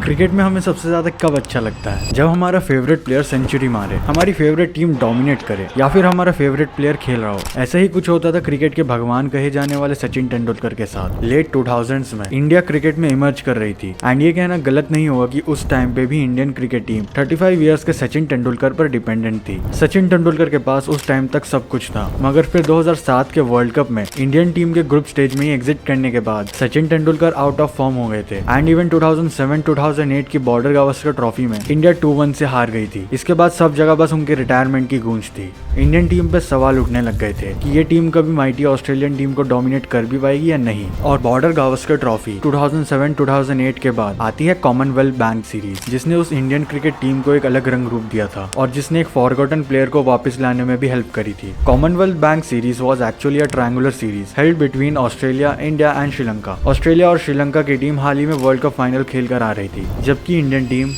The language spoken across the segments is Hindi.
क्रिकेट में हमें सबसे ज्यादा कब अच्छा लगता है? जब हमारा फेवरेट प्लेयर सेंचुरी मारे, हमारी फेवरेट टीम डोमिनेट करे, या फिर हमारा फेवरेट प्लेयर खेल रहा हो। ऐसा ही कुछ होता था क्रिकेट के भगवान कहे जाने वाले सचिन तेंदुलकर के साथ। लेट 2000s में इंडिया क्रिकेट में इमर्ज कर रही थी एंड ये कहना गलत नहीं होगा कि उस टाइम पे भी इंडियन क्रिकेट टीम 35 इयर्स के सचिन तेंदुलकर पर डिपेंडेंट थी। सचिन तेंदुलकर के पास उस टाइम तक सब कुछ था, मगर फिर 2007 के वर्ल्ड कप में इंडियन टीम के ग्रुप स्टेज में ही एग्जिट करने के बाद Sachin Tendulkar out of form हो गए थे एंड इवन 2007-2008 की बॉर्डर गावस्कर ट्रॉफी में इंडिया 2-1 से हार गई थी। इसके बाद सब जगह बस उनके रिटायरमेंट की गूंज थी। इंडियन टीम पे सवाल उठने लग गए थे कि ये टीम कभी माइटी ऑस्ट्रेलियन टीम को डोमिनेट कर भी पाएगी या नहीं। और बॉर्डर गावस्कर ट्रॉफी 2007-2008 के बाद आती है कॉमनवेल्थ बैंक सीरीज, जिसने उस इंडियन क्रिकेट टीम को एक अलग रंग रूप दिया था और जिसने एक फॉरगॉटन प्लेयर को वापस लाने में भी हेल्प करी थी। Commonwealth bank series was actually a triangular series held between Australia, India and Sri Lanka. Australia और श्रीलंका की टीम हाल ही में वर्ल्ड कप फाइनल खेल कर आ रही थी, जबकि Indian team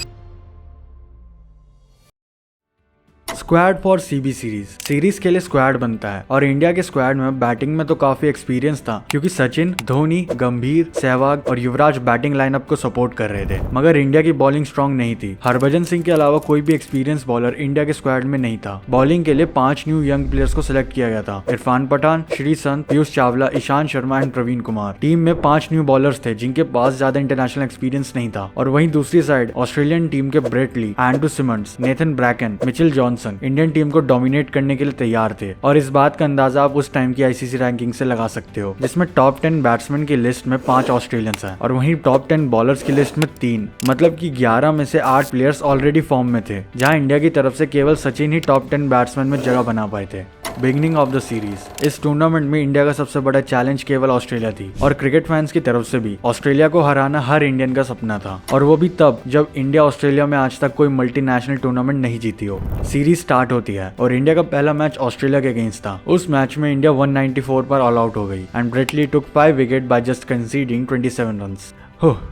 squad for CB series के लिए स्क्वाड बनता है और इंडिया के स्क्वाड में बैटिंग में तो काफी एक्सपीरियंस था, क्योंकि सचिन, धोनी, गंभीर, सहवाग और युवराज बैटिंग लाइनअप को सपोर्ट कर रहे थे। मगर इंडिया की बॉलिंग स्ट्रांग नहीं थी। हरभजन सिंह के अलावा कोई भी एक्सपीरियंस बॉलर इंडिया के स्क्वाड में नहीं था। बॉलिंग के लिए 5 न्यू यंग प्लेयर्स को सिलेक्ट किया गया था: इरफान पठान, श्री संत, पीयूष चावला, ईशांत शर्मा एंड प्रवीण कुमार। टीम में 5 न्यू बॉलर्स थे जिनके पास ज्यादा इंटरनेशनल एक्सपीरियंस नहीं था। और वहीं दूसरी साइड ऑस्ट्रेलियन टीम के Brett Lee, Andrew Symonds, Nathan Bracken, Mitchell Johnson Indian team को डोमिनेट करने के लिए तैयार थे। और इस बात का अंदाजा आप उस टाइम की आईसीसी रैंकिंग से लगा सकते हो, जिसमें टॉप 10 बैट्समैन की लिस्ट में 5 ऑस्ट्रेलियंस हैं और वहीं टॉप 10 बॉलर्स की लिस्ट में 3, मतलब कि 11 में से 8 प्लेयर्स ऑलरेडी फॉर्म में थे, जहां इंडिया की तरफ से केवल सचिन ही टॉप 10 बैट्समैन में जगह बना पाए थे। बिगनिंग ऑफ द सीरीज, इस टूर्नामेंट में इंडिया का सबसे बड़ा चैलेंज केवल ऑस्ट्रेलिया थी और क्रिकेट फैंस की तरफ से भी ऑस्ट्रेलिया को हराना हर इंडियन का सपना था, और वो भी तब जब इंडिया ऑस्ट्रेलिया में आज तक कोई मल्टीनेशनल टूर्नामेंट नहीं जीती हो। सीरीज स्टार्ट होती है और इंडिया का पहला मैच ऑस्ट्रेलिया के अगेंस्ट था। उस मैच में इंडिया 194 पर ऑल आउट हो गई and Brett Lee took 5 wicket by just conceding 27 runs.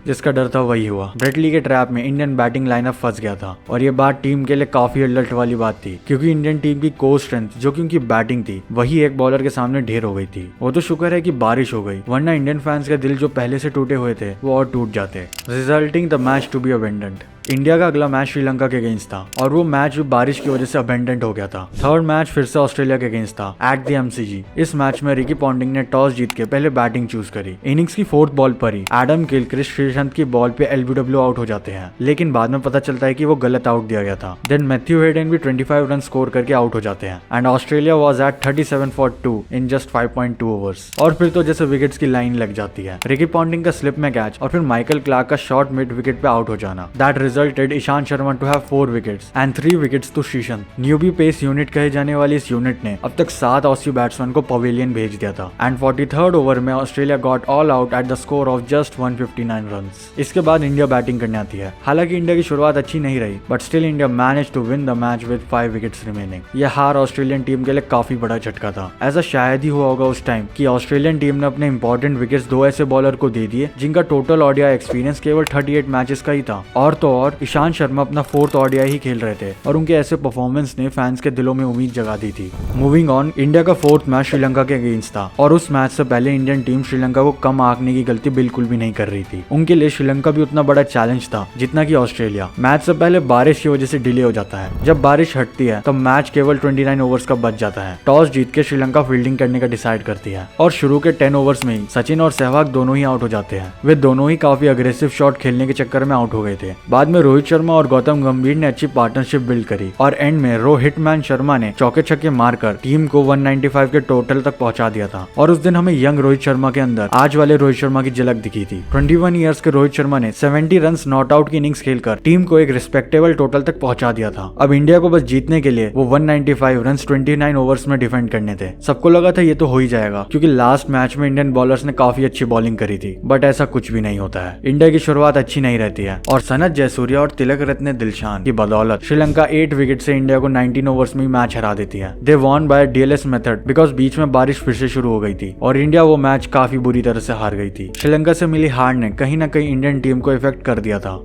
जिसका डर था वही हुआ। ब्रेट ली के ट्रैप में इंडियन बैटिंग लाइनअप फंस गया था और ये बात टीम के लिए काफी अलर्ट वाली बात थी, क्योंकि इंडियन टीम की कोर स्ट्रेंथ जो कि उनकी बैटिंग थी, वही एक बॉलर के सामने ढेर हो गई थी। वो तो शुक्र है कि बारिश हो गई, वरना इंडियन फैंस के दिल जो पहले से टूटे हुए थे वो और टूट जाते, resulting the match to be abandoned. India का अगला मैच श्रीलंका के अगेंस्ट था और वो मैच भी बारिश की वजह से अबेंडेंट हो गया था। थर्ड मैच फिर से ऑस्ट्रेलिया के अगेंस्ट था एट द एमसीजी। इस मैच में रिकी पॉन्टिंग ने टॉस जीत के पहले बैटिंग चूज करी। इनिंग्स की 4th बॉल पर ही एडम गिलक्रिस्ट श्रीसंत की बॉल पे एलबीडब्ल्यू आउट हो जाते हैं, लेकिन बाद में पता चलता है कि वो गलत आउट दिया गया था। देन मैथ्यू हेडन भी 25 रन स्कोर करके आउट हो जाते हैं and Australia was eight 37 for 2 in just 5.2 overs. और फिर तो जैसे विकेट्स की लाइन लग जाती है, रिकी पॉन्टिंग का स्लिप में कैच और फिर माइकल क्लार्क का शॉट मिड विकेट पे आउट हो जाना। That resulted Ishant Sharma to have 4 wickets and 3 wickets to Sreesanth. Newbie pace unit कहे जाने वाली इस यूनिट ने अब तक 7 ऑसी बैट्समैन को पवेलियन भेज दिया था एंड 43rd ओवर में Australia got all out at the score of just 159 runs. इसके बाद इंडिया बैटिंग करने आती है। हालांकि इंडिया की शुरुआत अच्छी नहीं रही, but still India manage to win the match with 5 wickets remaining. यह हार ऑस्ट्रेलियन टीम के लिए काफी बड़ा झटका था। ऐसा शायद ही हुआ होगा उस टाइम कि ऑस्ट्रेलियन टीम ने अपने इंपॉर्टेंट विकेट्स 2 ऐसे बॉलर को दे दिए जिनका टोटल ओडीआई एक्सपीरियंस केवल 38 मैचेस का ही था। और तो और ईशांत शर्मा अपना 4th ओडीआई ही खेल रहे थे और उनके ऐसे परफॉर्मेंस ने फैंस के दिलों में उम्मीद जगा दी थी। मूविंग ऑन, इंडिया का 4th मैच श्रीलंका के अगेंस्ट था और उस मैच से पहले इंडियन टीम श्रीलंका को कम आंकने की गलती बिल्कुल भी नहीं कर रही थी। उनके लिए श्रीलंका भी उतना बड़ा चैलेंज था जितना कि ऑस्ट्रेलिया। मैच से पहले बारिश की वजह से डिले हो जाता है। जब बारिश हटती है तो मैच केवल 29 ओवर्स का बच जाता है। टॉस जीत के श्रीलंका फील्डिंग करने का डिसाइड करती है और शुरू के 10 ओवर्स में ही सचिन और सहवाग दोनों ही आउट हो जाते हैं। वे दोनों ही काफी अग्रेसिव शॉट खेलने के चक्कर में आउट हो गए थे। बाद में रोहित शर्मा और गौतम गंभीर ने अच्छी पार्टनरशिप बिल्ड करी और एंड में हिटमैन शर्मा ने चौके छक्के मारकर टीम को 195 के टोटल तक पहुंचा दिया था। और उस दिन हमें यंग रोहित शर्मा के अंदर आज वाले रोहित शर्मा की झलक दिखी थी। 21 इयर्स के रोहित शर्मा ने 70 रन नॉट आउट की इनिंग्स खेलकर टीम को एक रिस्पेक्टेबल टोटल तक पहुंचा दिया था। अब इंडिया को बस जीतने के लिए वो 195 रन 29 ओवर्स में डिफेंड करने थे। सबको लगा था ये तो हो ही जाएगा, क्योंकि लास्ट मैच में इंडियन बॉलर्स ने काफी अच्छी बॉलिंग करी थी, बट ऐसा कुछ भी नहीं होता है। इंडिया की शुरुआत अच्छी नहीं रहती है और सनत जयसूर्या और तिलक रत्ने दिलशान की बदौलत श्रीलंका 8 विकेट से इंडिया को 19 ओवर्स में मैच हरा देती है। They won by DLS method because बीच में बारिश फिर से शुरू हो गई थी और इंडिया वो मैच काफी बुरी तरह से हार गई थी। श्रीलंका से मिली हार ने कहीं ना कहीं इंडियन टीम को इफेक्ट कर दिया था।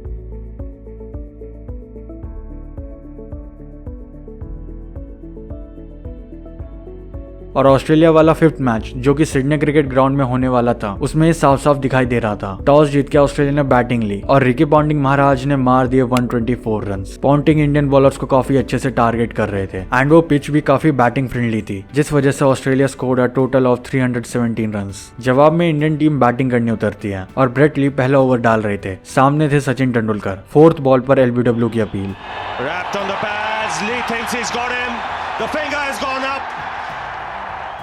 और ऑस्ट्रेलिया वाला 5th मैच जो कि सिडनी क्रिकेट ग्राउंड में होने वाला था उसमें साफ साफ दिखाई दे रहा था। टॉस जीत के ऑस्ट्रेलिया ने बैटिंग ली और रिकी पॉन्टिंग महाराज ने मार दिए 124 रन। पॉन्टिंग इंडियन बॉलर्स को काफी अच्छे से टारगेट कर रहे थे एंड वो पिच भी काफी बैटिंग फ्रेंडली थी, जिस वजह से Australia scored a total of 317 run. जवाब में इंडियन टीम बैटिंग करने उतरती है और ब्रेट ली पहला ओवर डाल रहे थे। सामने थे सचिन तेंदुलकर। 4th बॉल पर एलबीडब्ल्यू की अपील।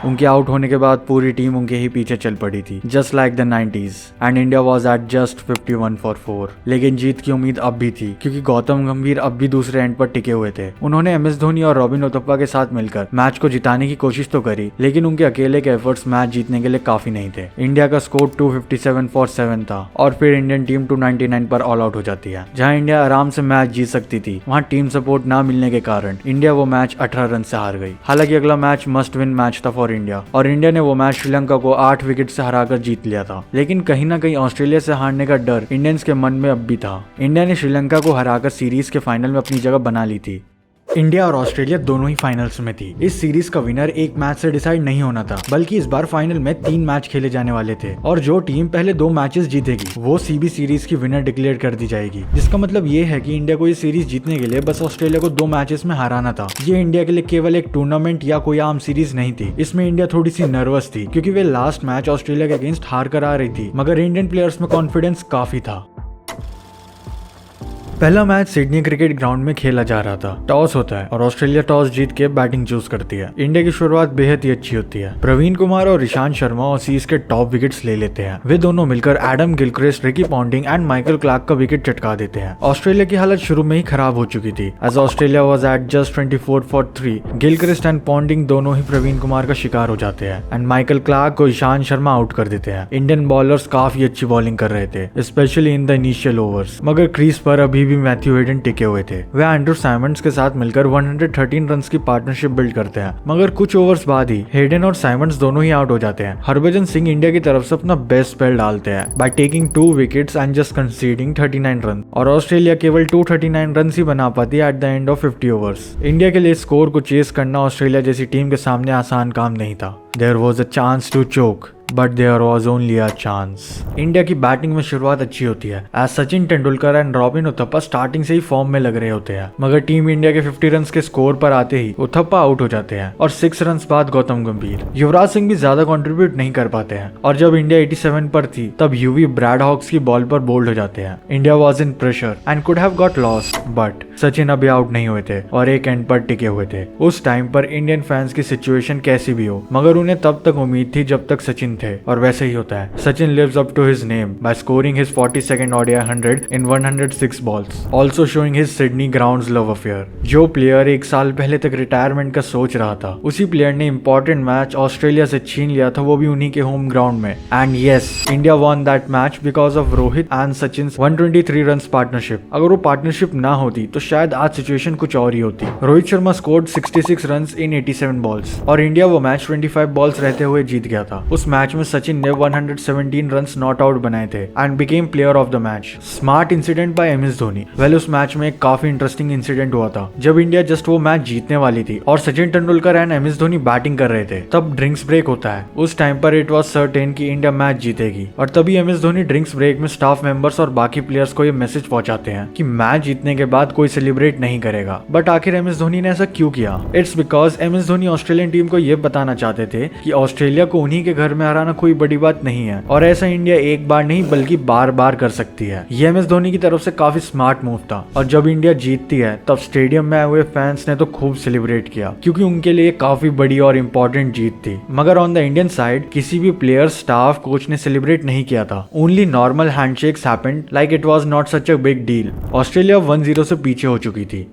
उनके आउट होने के बाद पूरी टीम उनके ही पीछे चल पड़ी थी, just like the 90s, and India was at just 51 for 4। लेकिन जीत की उम्मीद अब भी थी क्योंकि गौतम गंभीर अब भी दूसरे एंड पर टिके हुए थे। उन्होंने MS धोनी और रॉबिन उथप्पा के साथ मिलकर मैच को जिताने की कोशिश तो करी, लेकिन उनके अकेले के एफर्ट्स मैच जीतने के लिए काफी नहीं थे। इंडिया का स्कोर 257 फॉर 7 था और फिर इंडियन टीम 299 पर ऑल आउट हो जाती है। जहां इंडिया आराम से मैच जीत सकती थी, वहां टीम सपोर्ट ना मिलने के कारण इंडिया वो मैच 18 रन से हार गई। हालांकि अगला मैच मस्ट विन मैच था फॉर इंडिया और इंडिया ने वो मैच श्रीलंका को 8 विकेट से हराकर जीत लिया था। लेकिन कहीं ना कहीं ऑस्ट्रेलिया से हारने का डर इंडियंस के मन में अब भी था। इंडिया ने श्रीलंका को हराकर सीरीज के फाइनल में अपनी जगह बना ली थी। इंडिया और ऑस्ट्रेलिया दोनों ही फाइनल्स में थी। इस सीरीज का विनर एक मैच से डिसाइड नहीं होना था, बल्कि इस बार फाइनल में 3 मैच खेले जाने वाले थे और जो टीम पहले 2 मैचेस जीतेगी वो सीबी सीरीज की विनर डिक्लेयर कर दी जाएगी। जिसका मतलब ये है कि इंडिया को ये सीरीज जीतने के लिए बस ऑस्ट्रेलिया को 2 मैचेस में हराना था। ये इंडिया के लिए केवल एक टूर्नामेंट या कोई आम सीरीज नहीं थी। इसमें इंडिया थोड़ी सी नर्वस थी क्योंकि वे लास्ट मैच ऑस्ट्रेलिया के अगेंस्ट हार कर आ रही थी, मगर इंडियन प्लेयर्स में कॉन्फिडेंस काफी था। पहला मैच सिडनी क्रिकेट ग्राउंड में खेला जा रहा था। टॉस होता है और ऑस्ट्रेलिया टॉस जीत के बैटिंग चूज करती है। इंडिया की शुरुआत बेहद ही अच्छी होती है। प्रवीण कुमार और ईशांत शर्मा ओसीज के टॉप विकेट्स ले लेते हैं। वे दोनों मिलकर Adam Gilchrist, Ricky Ponting and Michael Clarke का विकेट चटका देते हैं। ऑस्ट्रेलिया की हालत शुरू में ही खराब हो चुकी थी as Australia was at just 24 for 3। Gilchrist and Ponting दोनों ही प्रवीण कुमार का शिकार हो जाते हैं एंड माइकल क्लार्क को ईशांत शर्मा आउट कर देते हैं। इंडियन बॉलर्स काफी अच्छी बॉलिंग कर रहे थे, specially in the initial overs, मगर क्रीज पर अभी भी मैथ्यू हेडन टिके हुए थे। वे एंड्रू साइमंड्स के साथ मिलकर 113 रन की पार्टनरशिप बिल्ड करते हैं, मगर कुछ ओवर्स बाद ही हेडन और साइमंड्स दोनों ही आउट हो जाते हैं। हरभजन सिंह इंडिया की तरफ से अपना बेस्ट स्पेल डालते हैं by taking 2 wickets and just conceding 39 run, और ऑस्ट्रेलिया केवल 239 रन ही बना पाती है eight the end of 50 overs. India के लिए स्कोर को चेस करना ऑस्ट्रेलिया जैसी टीम के सामने आसान काम नहीं था। There was a chance to choke but there was only a chance. India की बैटिंग में शुरुआत अच्छी होती है as Sachin Tendulkar and Robin Uthappa starting से ही फॉर्म में लग रहे होते हैं, मगर टीम इंडिया के 50 रन के स्कोर पर आते ही उथप्पा आउट हो जाते हैं और 6 रन बाद गौतम गंभीर। युवराज सिंह भी ज्यादा कंट्रीब्यूट नहीं कर पाते हैं और जब इंडिया 87 पर थी तब यूवी ब्रैडहॉक्स की बॉल पर बोल्ड हो जाते हैं। India was in pressure and could have got lost, but Sachin अभी आउट नहीं हुए थे और एक एंड पर टिके हुए थे। उस टाइम पर इंडियन फैंस की सिचुएशन कैसी भी हो, मगर उन्हें तब तक उम्मीद थी जब तक सचिन थे, और वैसे ही होता है। Sachin lives up to his name by scoring his 42nd ODI 100 in 106 balls, also showing his Sydney grounds love affair। जो प्लेयर 1 साल पहले तक रिटायरमेंट का सोच रहा था, उसी प्लेयर ने इंपॉर्टेंट मैच ऑस्ट्रेलिया से छीन लिया था, वो भी उन्हीं के होम ग्राउंड में। And yes, India won that match because of Rohit and Sachin 123 run partnership. अगर वो पार्टनरशिप ना होती तो शायद आज सिचुएशन कुछ और ही होती। Rohit Sharma scored 66 run in 87 balls और इंडिया वो मैच 25 बॉल्स रहते हुए जीत गया था। उस मैच में सचिन ने 117 रन नॉट आउट बनाए थे and became player of the match. Smart incident by MS Dhoni. Well, उस मैच में एक काफी इंटरेस्टिंग इंसिडेंट हुआ था। जब इंडिया जस्ट वो मैच जीतने वाली थी और Sachin Tendulkar and MS Dhoni batting कर रहे थे, तब ड्रिंक्स ब्रेक होता है। उस टाइम पर इट वाज सर्टेन कि इंडिया मैच जीतेगी और तभी MS धोनी ड्रिंक्स ब्रेक में स्टाफ मेंबर्स और बाकी प्लेयर्स को ये मैसेज पहुंचाते हैं कि मैच जीतने के बाद कोई सेलिब्रेट नहीं करेगा। बट आखिर MS धोनी ने ऐसा क्यों किया? It's because MS Dhoni Australian team को ये बताना चाहते थे कि ऑस्ट्रेलिया को उन्हीं के घर में हराना कोई बड़ी बात नहीं है और ऐसा इंडिया एक बार नहीं बल्कि बार बार कर सकती है। ये MS धोनी की तरफ से काफी स्मार्ट मूव था और जब इंडिया जीतती है तब स्टेडियम में आए हुए फैंस ने तो खूब सेलिब्रेट किया क्योंकि उनके लिए काफी बड़ी और इम्पोर्टेंट जीत थी। मगर ऑन द इंडियन साइड किसी भी प्लेयर, स्टाफ, कोच ने सेलिब्रेट नहीं किया था। Only normal handshakes happened like it was not such a big deal. Australia 1-0 से पीछे हो चुकी थी।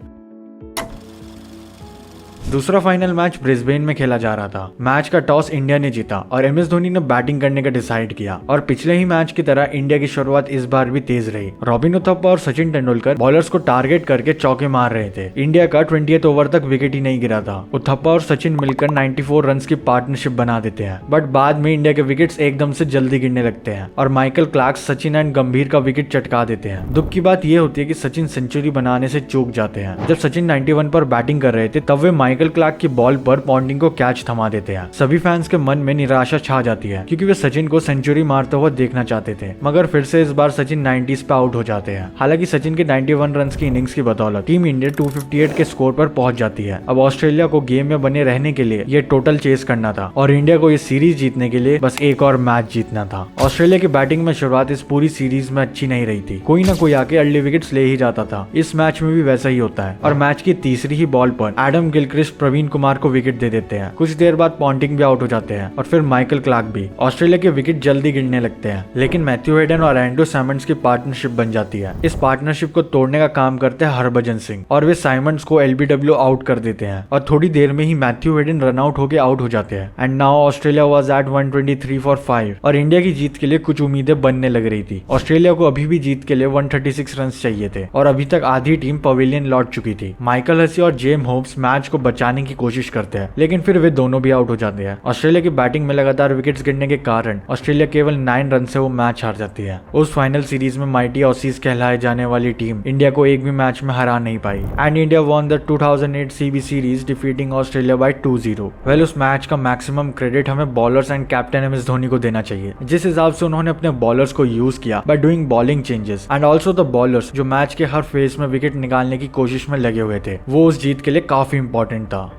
दूसरा फाइनल मैच ब्रिस्बेन में खेला जा रहा था। मैच का टॉस इंडिया ने जीता और MS धोनी ने बैटिंग करने का डिसाइड किया और पिछले ही मैच की तरह इंडिया की शुरुआत इस बार भी तेज रही। रॉबिन उथप्पा और सचिन तेंदुलकर बॉलर्स को टारगेट करके चौके मार रहे थे। इंडिया का 20th ओवर तक विकेट ही नहीं गिरा था। उथप्पा और सचिन मिलकर 94 रन की पार्टनरशिप बना देते हैं, बट बाद में इंडिया के विकेट्स एकदम से जल्दी गिरने लगते हैं और माइकल क्लार्क, सचिन एंड गंभीर का विकेट चटका देते हैं। दुख की बात यह होती है कि सचिन सेंचुरी बनाने से चूक जाते हैं। जब सचिन 91 पर बैटिंग कर रहे थे तब वे माइकल माइकल क्लार्क की बॉल पर पॉन्टिंग को कैच थमा देते हैं। सभी फैंस के मन में निराशा छा जाती है क्योंकि वे सचिन को सेंचुरी मारते हुए देखना चाहते थे, मगर फिर से इस बार सचिन 90s पे आउट हो जाते हैं। हालांकि सचिन के 91 रन की इनिंग्स की बदौलत टीम इंडिया 258 के स्कोर पर पहुंच जाती है। अब ऑस्ट्रेलिया को गेम में बने रहने के लिए ये टोटल चेस करना था और इंडिया को ये सीरीज जीतने के लिए बस एक और मैच जीतना था। ऑस्ट्रेलिया की बैटिंग में शुरुआत इस पूरी सीरीज में अच्छी नहीं रही थी, कोई ना कोई आके अर्ली विकेट्स ले ही जाता था। इस मैच में भी वैसा ही होता है और मैच की तीसरी ही बॉल पर एडम गिलक्रिस्ट प्रवीण कुमार को विकेट दे देते हैं। कुछ देर बाद पॉन्टिंग भी आउट हो जाते हैं और फिर माइकल क्लार्क भी। ऑस्ट्रेलिया के विकेट जल्दी गिरने लगते हैं, लेकिन मैथ्यू हेडन और एंड्रू साइमंड्स की पार्टनरशिप बन जाती है। इस पार्टनरशिप को तोड़ने का काम करते हैं हरभजन सिंह और वे साइमंड्स को LBW आउट कर देते हैं और थोड़ी देर में ही मैथ्यू हेडन रन आउट होकर आउट हो जाते हैं। And now Australia was eight 123 for 5 और इंडिया की जीत के लिए कुछ उम्मीदें बनने लग रही थी। ऑस्ट्रेलिया को अभी भी जीत के लिए 136 रन चाहिए थे और अभी तक आधी टीम पवेलियन लौट चुकी थी। माइकल हसी और जेम होप्स मैच को बचाने की कोशिश करते हैं, लेकिन फिर वे दोनों भी आउट हो जाते हैं। ऑस्ट्रेलिया की बैटिंग में लगातार विकेट्स गिरने के कारण ऑस्ट्रेलिया केवल 9 रन से वो मैच हार जाती है। उस फाइनल सीरीज में माइटी ऑसीज कहलाए जाने वाली टीम इंडिया को एक भी मैच में हरा नहीं पाई and India won the 2008 CB series defeating Australia by 2-0। Well, उस मैच का मैक्सिमम क्रेडिट हमें bowlers and captain MS Dhoni को देना चाहिए, जिस हिसाब से उन्होंने अपने बॉलर्स को यूज किया by doing bowling changes and also the bowlers जो मैच के हर फेज में विकेट निकालने की कोशिश में लगे हुए थे, वो उस जीत के लिए काफी इंपॉर्टेंट था।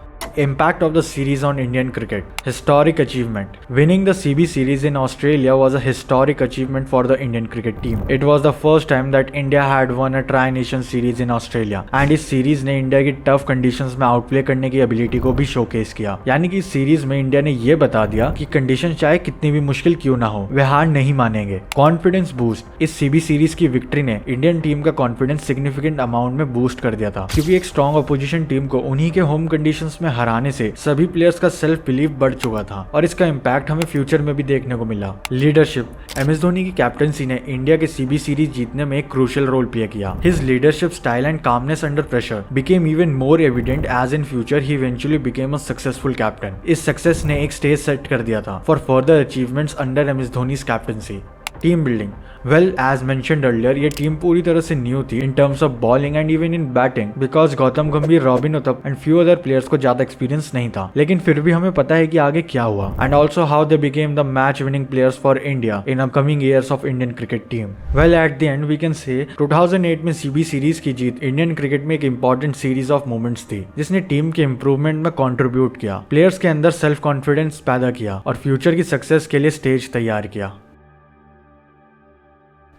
Impact of the series on Indian cricket. Historic achievement. Winning the CB series in Australia was a historic achievement for the Indian cricket team. It was the first time that India had won a Tri-Nation series in Australia. And इस सीरीज ने इंडिया की टफ कंडीशंस में आउटप्ले करने की एबिलिटी को भी शोकेस किया। यानी कि इस सीरीज में इंडिया ने ये बता दिया कि कंडीशन चाहे कितनी भी मुश्किल क्यों ना हो, वे हार नहीं मानेंगे। Confidence boost. इस CB सीरीज की विक्ट्री ने इंडियन टीम का कॉन्फिडेंस सिग्निफिकेंट अमाउंट में बूस्ट कर दिया था, क्योंकि एक स्ट्रॉन्ग अपोजिशन टीम को उन्हीं के होम कंडीशंस में हराने से सभी प्लेयर्स का सेल्फ बिलीफ बढ़ चुका था और इसका इम्पैक्ट हमें फ्यूचर में भी देखने को मिला। लीडरशिप। MS धोनी की कैप्टनसी ने इंडिया के CB सीरीज जीतने में एक क्रूशियल रोल प्ले किया। His leadership style and calmness under pressure became even more evident as in future he eventually became a successful captain. इस सक्सेस ने एक स्टेज सेट कर दिया था for further achievements under MS Dhoni's captaincy. Team building. Well, as mentioned earlier, ये टीम पूरी तरह से न्यू थी in terms of bowling and even in batting because Gautam Gambhir, Robin उथप and few other players को ज्यादा एक्सपीरियंस नहीं था, लेकिन फिर भी हमें पता है कि आगे क्या हुआ and also how they became the match winning players for India in upcoming years of Indian cricket team. Well, at the end we can say 2008 में CB सीरीज की जीत इंडियन क्रिकेट में एक इंपॉर्टेंट सीरीज ऑफ मोमेंट्स थी जिसने टीम के इंप्रूवमेंट में कॉन्ट्रीब्यूट किया, प्लेयर्स के अंदर सेल्फ कॉन्फिडेंस पैदा किया और फ्यूचर की सक्सेस के लिए स्टेज तैयार किया।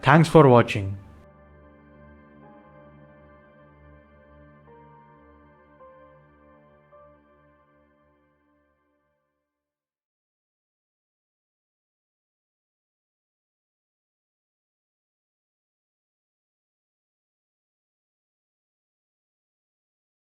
Thanks for watching.